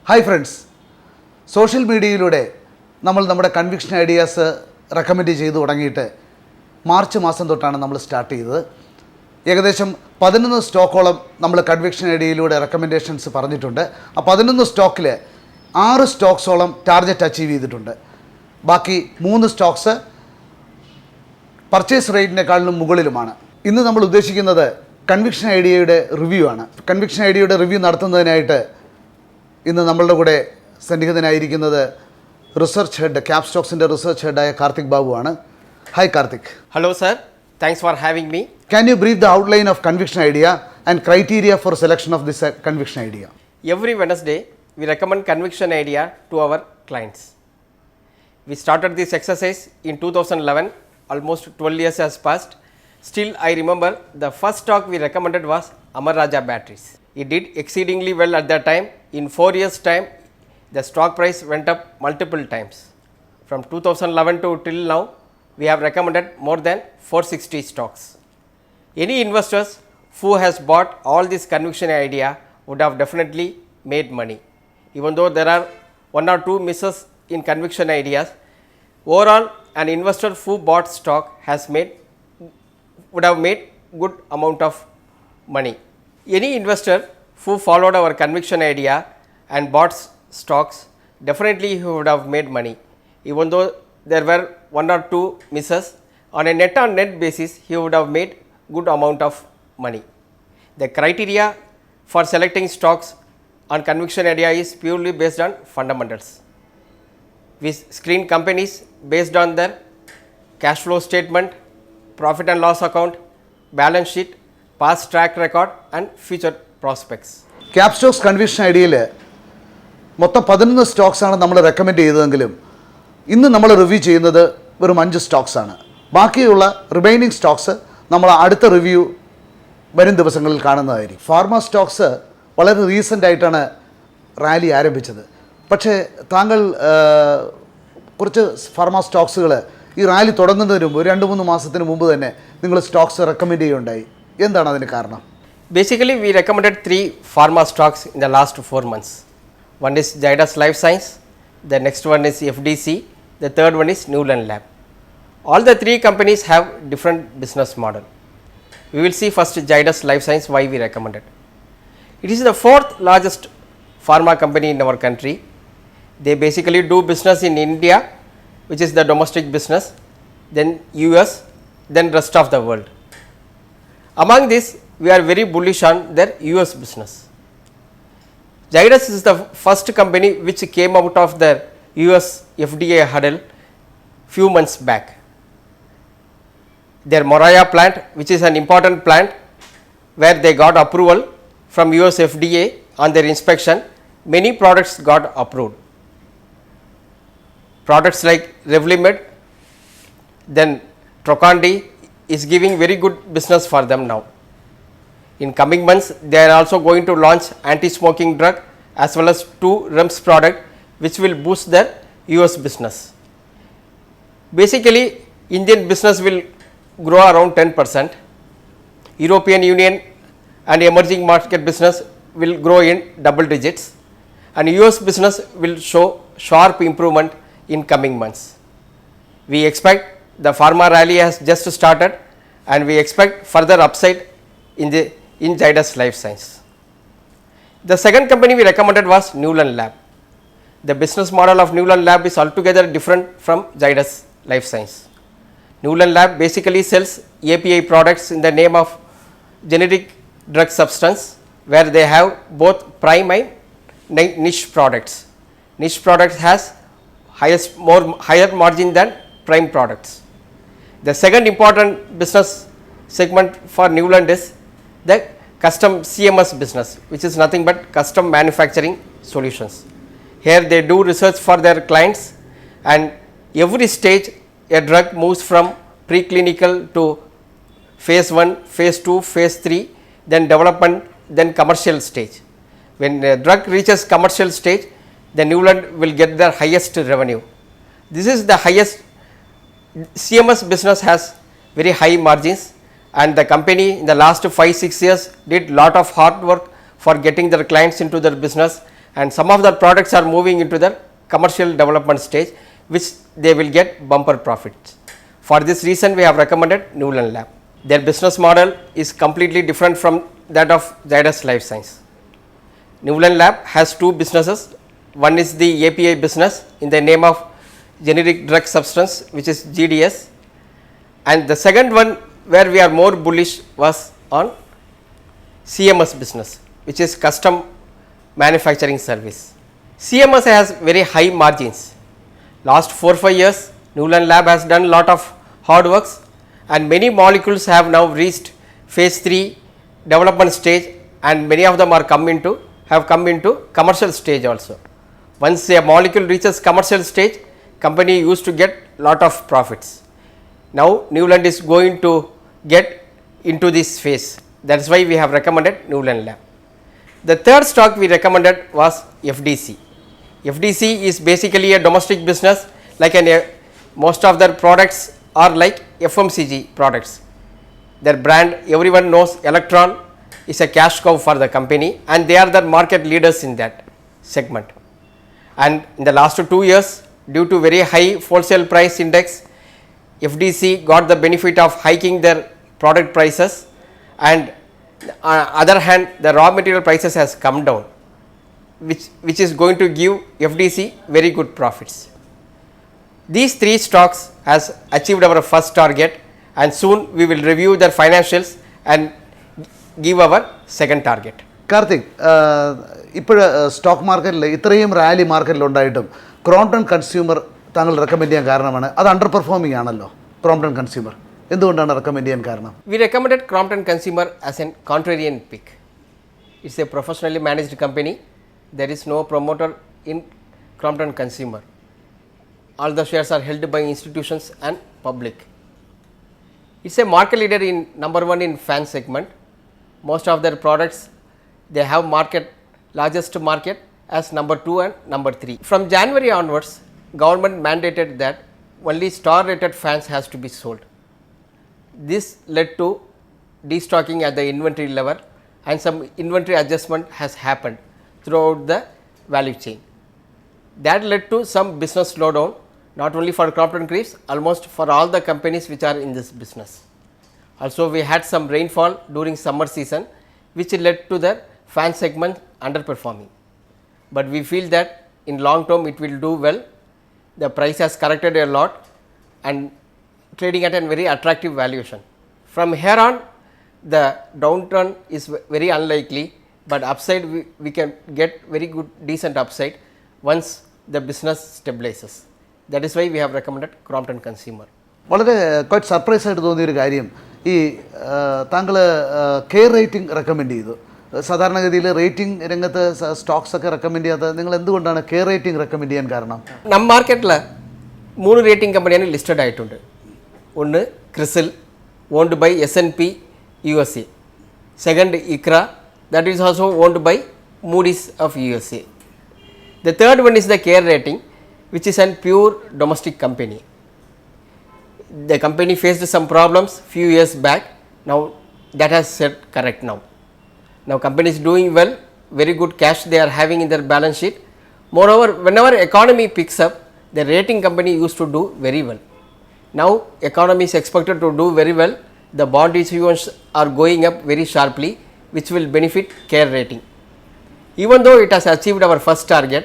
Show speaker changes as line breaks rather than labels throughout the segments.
Hi friends, social മീഡിയയിലൂടെ നമ്മൾ നമ്മുടെ കൺവിക്ഷൻ ഐഡിയാസ് റെക്കമെൻഡ് ചെയ്തു തുടങ്ങിയിട്ട് മാർച്ച് മാസം തൊട്ടാണ് നമ്മൾ സ്റ്റാർട്ട് ചെയ്തത്. ഏകദേശം 11 സ്റ്റോക്കോളം നമ്മൾ കൺവിക്ഷൻ ഐഡിയയിലൂടെ റെക്കമെൻഡേഷൻസ് പറഞ്ഞിട്ടുണ്ട്. ആ 11 സ്റ്റോക്കിൽ 6 സ്റ്റോക്സോളം ടാർഗറ്റ് അച്ചീവ് ചെയ്തിട്ടുണ്ട്. ബാക്കി 3 സ്റ്റോക്സ് പർച്ചേസ് റേറ്റിനേക്കാളിലും മുകളിലുമാണ്. ഇന്ന് നമ്മൾ ഉദ്ദേശിക്കുന്നത് കൺവിക്ഷൻ ഐഡിയയുടെ റിവ്യൂ ആണ്. കൺവിക്ഷൻ ഐഡിയയുടെ റിവ്യൂ നടത്തുന്നതിനായിട്ട് ഇന്ന് നമ്മളുടെ കൂടെ സന്നിഹിതനായിരിക്കുന്നത് റിസർച്ച് ഹെഡ് ക്യാപ്സ്റ്റോക്സിൻ്റെ റിസർച്ച് ഹെഡായ കാർത്തിക് ബാബു ആണ്. Hi Karthik.
Hello sir, thanks for having me.
Can you brief the outline of conviction idea and criteria for selection of this conviction idea?
Every Wednesday, we recommend conviction idea to our clients. We started this exercise in 2011, almost 12 years has passed. Still, I remember the first stock we recommended was Amar Raja Batteries. It did exceedingly well at that time. In 4 years' time, the stock price went up multiple times. From 2011 to till now, we have recommended more than 460 stocks. Any investors who has bought all this conviction idea would have definitely made money. Even though there are 1 or 2 misses in conviction ideas, overall an investor who bought stock would have made good amount of money. Any investor who followed our conviction idea and bought stocks, definitely he would have made money. Even though there were 1 or 2 misses, on a net basis he would have made good amount of money. The criteria for selecting stocks on conviction idea is purely based on fundamentals. We screen companies based on their cash flow statement, profit and loss account, balance sheet, past track record and future prospects.
Capstocks conviction ഐഡിയയിൽ മൊത്തം 11 സ്റ്റോക്സാണ് നമ്മൾ recommend ചെയ്തതെങ്കിലും ഇന്ന് നമ്മൾ review ചെയ്യുന്നത് വെറും 5 സ്റ്റോക്സാണ്. ബാക്കിയുള്ള remaining Stokes നമ്മൾ അടുത്ത റിവ്യൂ വരും ദിവസങ്ങളിൽ കാണുന്നതായിരിക്കും. ഫാർമ സ്റ്റോക്സ് വളരെ റീസെൻ്റ് ആയിട്ടാണ് റാലി ആരംഭിച്ചത്. പക്ഷേ താങ്കൾ കുറച്ച് ഫാർമ സ്റ്റോക്സുകൾ ഈ റാലി തുടങ്ങുന്നതിന് മുമ്പ് 2-3 മാസത്തിന് മുമ്പ് തന്നെ നിങ്ങൾ സ്റ്റോക്സ് റെക്കമെൻഡ് ചെയ്യുകയുണ്ടായി. എന്താണ് അതിന് കാരണം?
Basically, we recommended 3 pharma stocks in the last 4 months. One is Zydus Life Science, the next one is FDC, the third one is Newland Lab. All the 3 companies have different business model. We will see first Zydus Life Science, why we recommended. It is the 4th largest pharma company in our country. They basically do business in India, which is the domestic business, then US, then rest of the world. Among this, we are very bullish on their US business. Zydus is the first company which came out of the US FDA hurdle few months back. Their Moraya plant, which is an important plant where they got approval from US FDA on their inspection, many products got approved. Products like Revlimid, then Trokendi is giving very good business for them now. In coming months, they are also going to launch anti-smoking drug as well as 2 REMS product which will boost their US business. Basically, Indian business will grow around 10%. European Union and emerging market business will grow in double digits and US business will show sharp improvement in coming months. We expect the pharma rally has just started and we expect further upside in Zydus Life Science. The second company we recommended was Newland Lab. The business model of Newland Lab is altogether different from Zydus Life Science. Newland Lab basically sells API products in the name of generic drug substance, where they have both prime and niche products. Niche products has higher margin than prime products. The second important business segment for Newland is the custom CMS business, which is nothing but custom manufacturing solutions. Here they do research for their clients and every stage a drug moves from preclinical to phase 1, phase 2, phase 3, then development, then commercial stage. When a drug reaches commercial stage, the Newland will get their highest revenue. This is the highest. CMS business has very high margins and the company in the last 5-6 years did lot of hard work for getting their clients into their business and some of the products are moving into the commercial development stage, which they will get bumper profits. For this reason, we have recommended Newland Lab. Their business model is completely different from that of Zydus Life Science. Newland Lab has two businesses. One is the API business in the name of generic drug substance, which is GDS, and the second one where we are more bullish was on CMS business, which is custom manufacturing service. CMS has very high margins. Last 4-5 years, Newland Lab has done lot of hard works, and many molecules have now reached phase 3 development stage, and many of them have come into commercial stage also. Once a molecule reaches commercial stage, company used to get lot of profits. Now Newland is going to get into this phase. That is why we have recommended Newland Lab. The third stock we recommended was FDC. FDC is basically a domestic business, like most of their products are like FMCG products. Their brand, everyone knows, Electron is a cash cow for the company, and they are the market leaders in that segment. And in the last 2 years, due to very high wholesale price index, FDC got the benefit of hiking their product prices, and other hand the raw material prices has come down, which is going to give FDC very good profits. These three stocks has achieved our first target, and soon we will review their financials and give our second target.
Karthik, ഇപ്പോൾ stock മാർക്കറ്റിൽ ഇത്രയും rally മാർക്കറ്റിലുണ്ടായിട്ടും Crompton consumer താങ്കൾ recommend ചെയ്യാൻ കാരണമാണ് അത് under performing ആണല്ലോ. Crompton consumer എന്തുകൊണ്ടാണ് recommend ചെയ്യാൻ കാരണം?
We recommended Crompton Consumer as a contrarian pick. It's a professionally managed company. There is no promoter in Crompton Consumer. All the shares are held by institutions and public. It's a market leader in number 1 in fan segment. Most of their products, they have largest market as number 2 and number 3. From January onwards, government mandated that only star rated fans has to be sold. This led to destocking at the inventory level, and some inventory adjustment has happened throughout the value chain. That led to some business slowdown, not only for Crompton Greaves, almost for all the companies which are in this business. Also, we had some rainfall during summer season, which led to the fan segment underperforming. But we feel that in long term it will do well. The price has corrected a lot and trading at a very attractive valuation. From here on, the downturn is very unlikely, but upside we can get very good decent upside once the business stabilizes. That is why we have recommended Crompton Consumer.
വളരെ quite surprise ആയിട്ട് തോന്നിയൊരു കാര്യം, ഈ താങ്കൾ care rating recommend ചെയ്തു. സാധാരണഗതിയിൽ rating രംഗത്ത് Stokes ഒക്കെ റെക്കമെൻഡ് ചെയ്യാത്ത നിങ്ങൾ എന്തുകൊണ്ടാണ് കെയർ റേറ്റിംഗ് റെക്കമെൻഡ് ചെയ്യാൻ കാരണം?
നമ്മുടെ മാർക്കറ്റിൽ 3 റേറ്റിംഗ് കമ്പനിയാണ് ലിസ്റ്റഡ് ആയിട്ടുണ്ട്. ഒന്ന് CRISIL, owned by S&P USA. Second ICRA, that is also owned by Moody's of USA. The third one is the Care Rating, which is a pure domestic company. The company faced some problems few years back. Now that has set correct now. Now company is doing well, very good cash they are having in their balance sheet. Moreover, whenever economy picks up, the rating company used to do very well. Now economy is expected to do very well. The bond issuance are going up very sharply, which will benefit Care Rating. Even though it has achieved our first target,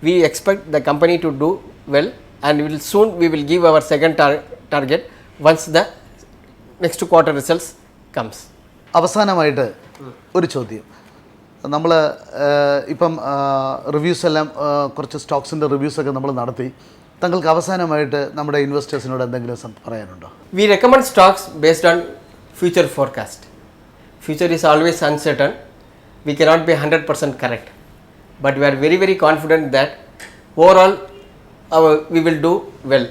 we expect the company to do well, and we will give our second target once the next quarter results comes.
അവസാനമായിട്ട് ഒരു ചോദ്യം, നമ്മൾ ഇപ്പം reviews എല്ലാം കുറച്ച് സ്റ്റോക്സിൻ്റെ റിവ്യൂസൊക്കെ നമ്മൾ നടത്തി. താങ്കൾക്ക് അവസാനമായിട്ട് നമ്മുടെ ഇൻവെസ്റ്റേഴ്സിനോട് എന്തെങ്കിലും പറയാനുണ്ടോ?
We recommend stocks based on future forecast. Future is always uncertain. We cannot be 100% correct, but we are very very confident that overall we will do well.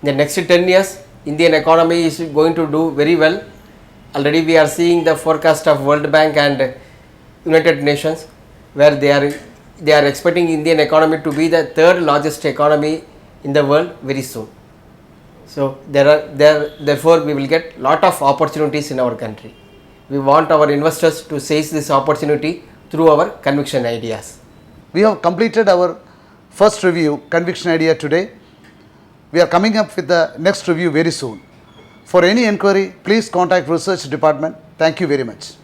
In the next 10 years, Indian economy is going to do very well. Already we are seeing the forecast of World Bank and United Nations, where they are expecting Indian economy to be the third largest economy in the world very soon. So therefore we will get lot of opportunities in our country. We want our investors to seize this opportunity through our conviction ideas.
We have completed our first review, Conviction Idea, today. We are coming up with the next review very soon. For any inquiry, please contact Research Department. Thank you very much.